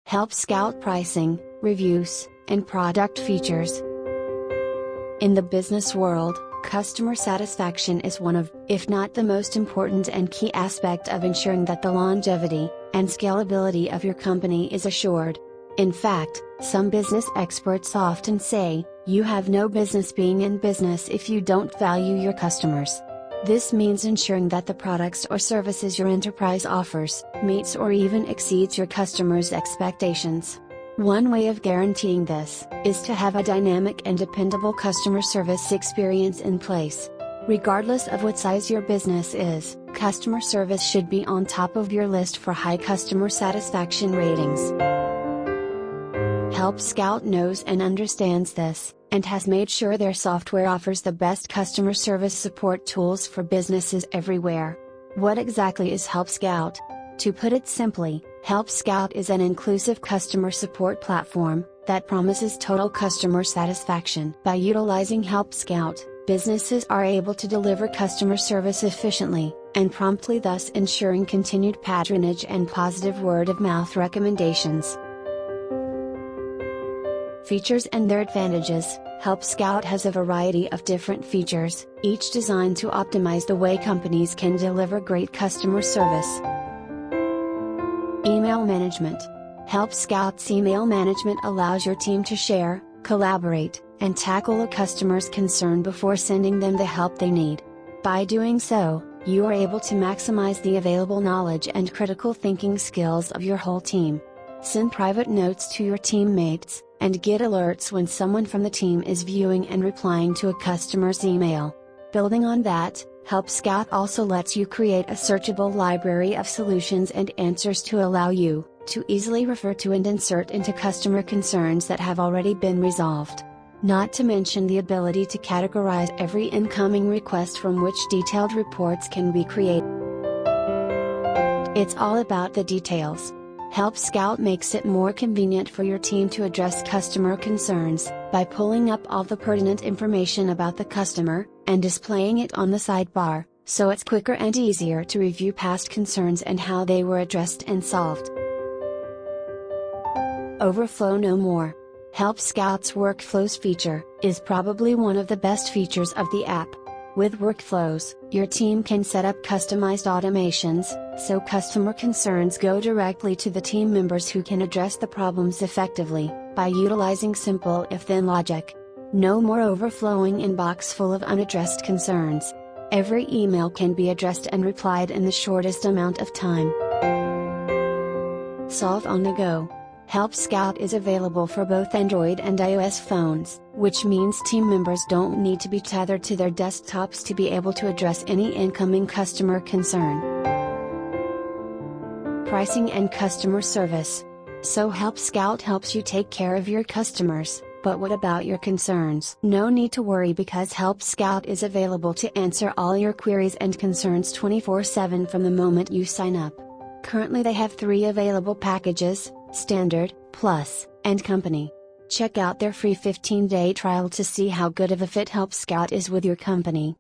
Helpscout pricing, reviews, and product features. In the business world, customer satisfaction is one of, if not the most important and key aspect of ensuring that the longevity and scalability of your company is assured. In fact, some business experts often say, you have no business being in business if you don't value your customers. This means ensuring that the products or services your enterprise offers meets or even exceeds your customers' expectations. One way of guaranteeing this is to have a dynamic and dependable customer service experience in place. Regardless of what size your business is, customer service should be on top of your list for high customer satisfaction ratings. Helpscout knows and understands this, and has made sure their software offers the best customer service support tools for businesses everywhere. What exactly is Helpscout? To put it simply, Helpscout is an inclusive customer support platform that promises total customer satisfaction. By utilizing Helpscout, businesses are able to deliver customer service efficiently and promptly, thus ensuring continued patronage and positive word-of-mouth recommendations. Features and their advantages. Helpscout has a variety of different features, each designed to optimize the way companies can deliver great customer service. Email management. Helpscout's email management allows your team to share, collaborate, and tackle a customer's concern before sending them the help they need. By doing so, you are able to maximize the available knowledge and critical thinking skills of your whole team. Send private notes to your teammates, and get alerts when someone from the team is viewing and replying to a customer's email. Building on that, Helpscout also lets you create a searchable library of solutions and answers to allow you to easily refer to and insert into customer concerns that have already been resolved. Not to mention the ability to categorize every incoming request from which detailed reports can be created. It's all about the details. Helpscout makes it more convenient for your team to address customer concerns, by pulling up all the pertinent information about the customer, and displaying it on the sidebar, so it's quicker and easier to review past concerns and how they were addressed and solved. Overflow no more. Helpscout's Workflows feature is probably one of the best features of the app. With Workflows, your team can set up customized automations, so customer concerns go directly to the team members who can address the problems effectively, by utilizing simple if-then logic. No more overflowing inbox full of unaddressed concerns. Every email can be addressed and replied in the shortest amount of time. Solve on the go. Helpscout is available for both Android and iOS phones, which means team members don't need to be tethered to their desktops to be able to address any incoming customer concern. Pricing and customer service. So Helpscout helps you take care of your customers, but what about your concerns? No need to worry, because Helpscout is available to answer all your queries and concerns 24/7 from the moment you sign up. Currently they have 3 available packages: Standard, Plus, and Company. Check out their free 15-day trial to see how good of a fit Helpscout is with your company.